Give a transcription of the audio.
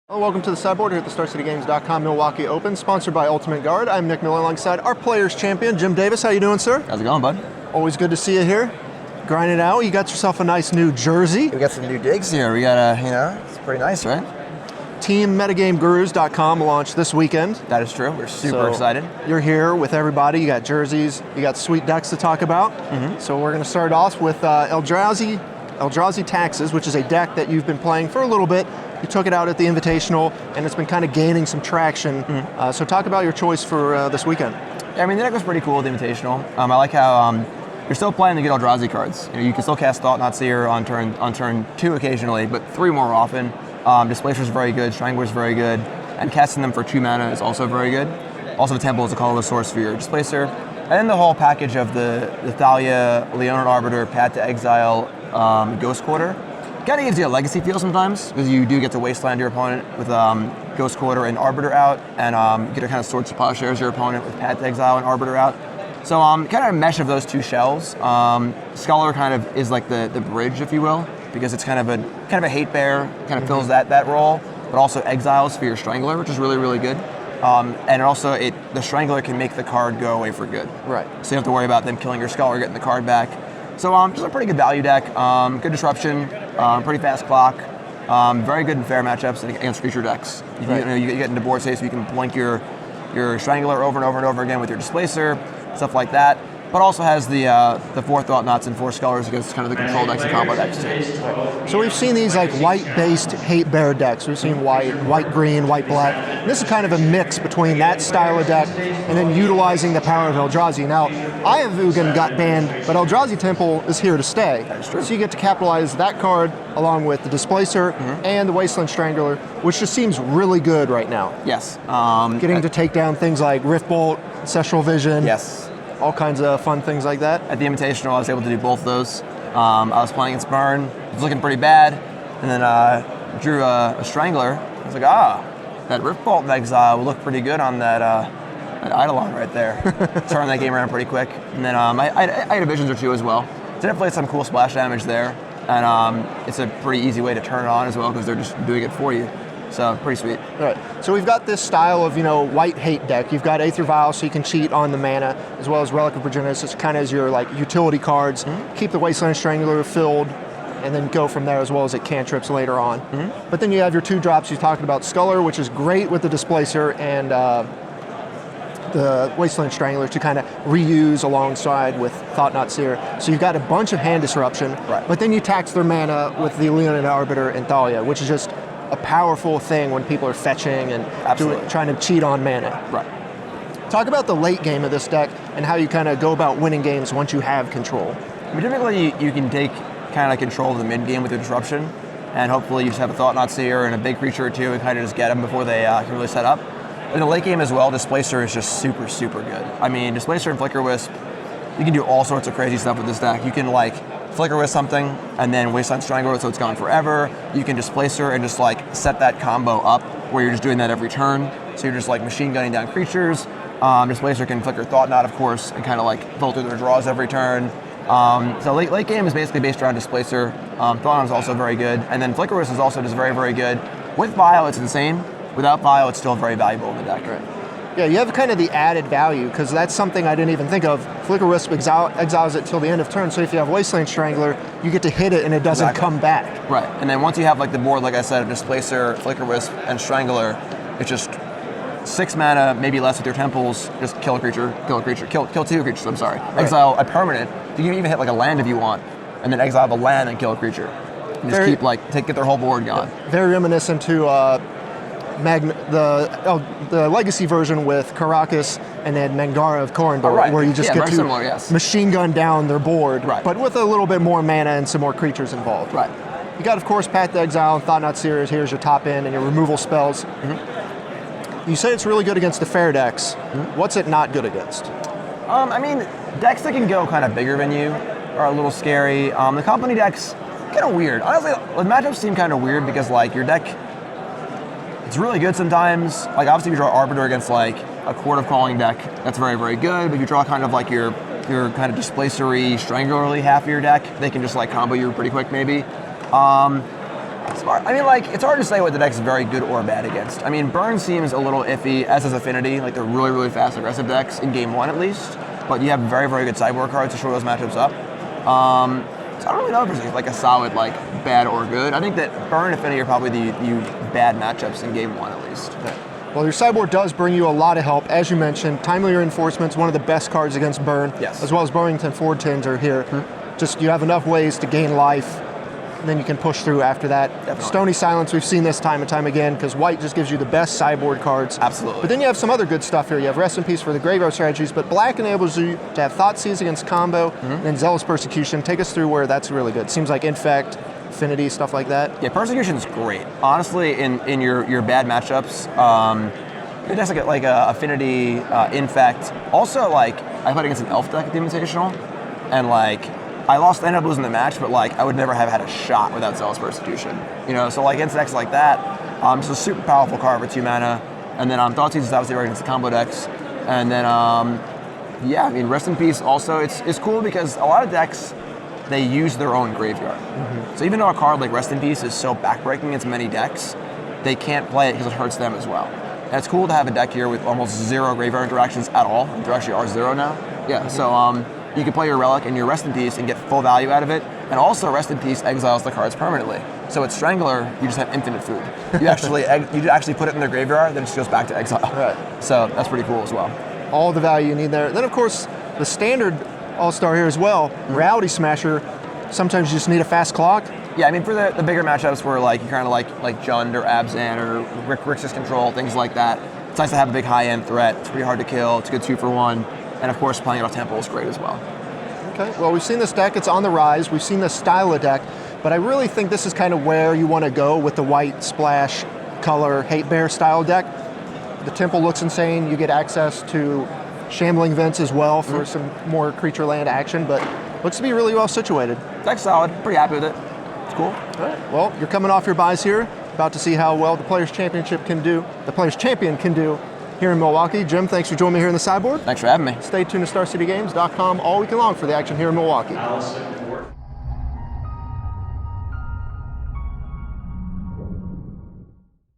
Hello, welcome to the sideboard here at the StarCityGames.com Milwaukee Open, sponsored by Ultimate Guard. I'm Nick Miller alongside our Players Champion, Jim Davis. How you doing, sir? How's it going, bud? Always good to see you here. Grinding out. You got yourself a nice new jersey. We got some new digs here. We got it's pretty nice, right? TeamMetagamegurus.com launched this weekend. That is true. We're super excited. You're here with everybody. You got jerseys. You got sweet decks to talk about. So we're going to start off with Eldrazi Taxes, which is a deck that you've been playing for a little bit. You took it out at the Invitational, and it's been kind of gaining some traction. So talk about your choice for this weekend. Yeah, I mean, the deck was pretty cool at the Invitational. I like how you're still playing the good Eldrazi cards. You can still cast Thought Not Seer on turn 2 occasionally, but 3 more often. Displacer's very good, Strangler's very good, and casting them for 2 mana is also very good. Also, the Temple is a colorless source for your Displacer. And then the whole package of the Thalia, Leonin Arbiter, Path to Exile, Ghost Quarter. Kind of gives you a legacy feel sometimes, because you do get to wasteland your opponent with Ghost Quarter and Arbiter out, and you get to kind of Swords to Plowshares your opponent with Path to Exile and Arbiter out. So kind of a mesh of those two shells. Scholar kind of is like the bridge, if you will, because it's kind of a hate bear, kind of fills that role, but also exiles for your Strangler, which is really, really good. And also the Strangler can make the card go away for good. Right. So you don't have to worry about them killing your Scholar, getting the card back. So just a pretty good value deck, good disruption, pretty fast clock, very good in fair matchups against creature decks. You get into board states, so you can blink your Strangler over and over and over again with your Displacer, stuff like that. But also has the 4 Thought Knots and 4 Scholars against kind of the control decks and combo decks too. So we've seen these like white-based hate bear decks. We've seen white-green, white-black. This is kind of a mix between that style of deck and then utilizing the power of Eldrazi. Now, Eye of Ugin got banned, but Eldrazi Temple is here to stay. That is true. So you get to capitalize that card along with the Displacer and the Wasteland Strangler, which just seems really good right now. Yes. Getting to take down things like Riftbolt, Ancestral Vision. Yes. All kinds of fun things like that. At the Invitational, I was able to do both those. I was playing against Burn. It was looking pretty bad. And then drew a Strangler. I was like, that Riftbolt in Exile will look pretty good on that Eidolon right there. Turn that game around pretty quick. And then I had a Visions or 2 as well. So definitely had some cool splash damage there. And it's a pretty easy way to turn it on as well because they're just doing it for you. So pretty sweet. All right. So we've got this style of white hate deck. You've got Aether Vial, so you can cheat on the mana, as well as Relic of Progenitus, kind of as your utility cards. Keep the Wasteland Strangler filled, and then go from there, as well as it cantrips later on. But then you have your 2 drops. You talked about Scholar, which is great with the Displacer and the Wasteland Strangler to kind of reuse alongside with Thought Not Seer. So you've got a bunch of hand disruption, but then you tax their mana with the Leonin Arbiter and Thalia, which is just a powerful thing when people are fetching and trying to cheat on mana. Right. Talk about the late game of this deck and how you kind of go about winning games once you have control. I mean, typically you can take kind of control of the mid game with your disruption, and hopefully you just have a Thought Not Seer and a big creature or 2 and kind of just get them before they can really set up. In the late game as well, Displacer is just super, super good. I mean, Displacer and Flicker Wisp, you can do all sorts of crazy stuff with this deck. You can Flicker Wisp something and then Wasteland Strangler so it's gone forever. You can Displacer and just set that combo up where you're just doing that every turn. So you're just machine gunning down creatures. Displacer can Flicker Thought Knot, of course, and kind of filter their draws every turn. So late game is basically based around Displacer. Thought Knot is also very good. And then Flicker Wisp is also just very, very good. With Vial, it's insane. Without Vial, it's still very valuable in the deck. Right. Yeah, you have kind of the added value, because that's something I didn't even think of. Flicker Wisp exiles it till the end of turn, so if you have Wasteland Strangler, you get to hit it and it doesn't come back. Right, and then once you have the board, like I said, Displacer, Flicker Wisp, and Strangler, it's just 6 mana, maybe less with your temples, just kill a creature, kill 2 creatures, I'm sorry. Right. Exile a permanent, you can even hit a land if you want, and then exile the land and kill a creature. And just get their whole board gone. Yeah, very reminiscent to the legacy version with Karakas and then Mangara of Korondor, where you just get to machine gun down their board, but with a little bit more mana and some more creatures involved. Right. You got, of course, Path to Exile and Thought Not Seer. Here's your top end and your removal spells. You say it's really good against the fair decks. What's it not good against? I mean, decks that can go kind of bigger than you are a little scary. The company decks, kind of weird. Honestly, the matchups seem kind of weird because your deck, it's really good sometimes. Obviously, if you draw Arbiter against a Court of Calling deck, that's very, very good. But if you draw kind of your kind of Displacery, Stranglerly half of your deck, they can just combo you pretty quick maybe. Smart. I mean, like, it's hard to say what the deck's very good or bad against. I mean, Burn seems a little iffy, as is Affinity. Like, they're really, really fast, aggressive decks in game 1 at least. But you have very, very good sideboard cards to shore those matchups up. So I don't really know if there's like a solid, like, bad or good. I think that Burn and Affinity are probably the bad matchups in game 1 at least. Okay. Well, your sideboard does bring you a lot of help. As you mentioned, Timely Reinforcement's one of the best cards against Burn. Yes. As well as Burrington Forward Tins are here. Just, you have enough ways to gain life, and then you can push through after that. Definitely. Stony Silence, we've seen this time and time again, because white just gives you the best sideboard cards. Absolutely. But then you have some other good stuff here. You have Rest in Peace for the graveyard strategies, but black enables you to have Thoughtseize against combo, and then Zealous Persecution. Take us through where that's really good. Seems like Infect, Affinity, stuff like that. Yeah, Persecution's great. Honestly, in your bad matchups, that's like a Affinity, Infect. Also, like, I played against an Elf deck at the Invitational, and like, I ended up losing the match, but like, I would never have had a shot without Zealous Persecution. You know, so like against decks like that, it's a super powerful card for 2 mana. And then Thoughtseize is obviously right against the combo decks. And then, yeah, I mean, Rest in Peace also, it's cool because a lot of decks, they use their own graveyard. So even though a card like Rest in Peace is so backbreaking against many decks, they can't play it because it hurts them as well. And it's cool to have a deck here with almost 0 graveyard interactions at all. There actually are 0 now. Yeah, so you can play your Relic and your Rest in Peace and get full value out of it. And also, Rest in Peace exiles the cards permanently. So with Strangler, you just have infinite food. You actually put it in their graveyard, then it just goes back to exile. Right. So that's pretty cool as well. All the value you need there. Then, of course, the standard all-star here as well, Reality Smasher. Sometimes you just need a fast clock. Yeah, I mean, for the bigger matchups where like you're kind of like Jund or Abzan or Grixis Control, things like that, it's nice to have a big high-end threat. It's pretty hard to kill. It's a good 2-for-1. And of course, playing it off Temple is great as well. Okay, well, we've seen this deck. It's on the rise. We've seen this style of deck. But I really think this is kind of where you want to go with the white splash color Hate Bear style deck. The Temple looks insane. You get access to Shambling Vents as well for some more creature land action, but looks to be really well situated. Deck's solid. Pretty happy with it. It's cool. All right. Well, you're coming off your buys here. About to see how well the Players Championship can do. The Players Champion can do here in Milwaukee. Jim, thanks for joining me here in the sideboard. Thanks for having me. Stay tuned to StarCityGames.com all week long for the action here in Milwaukee.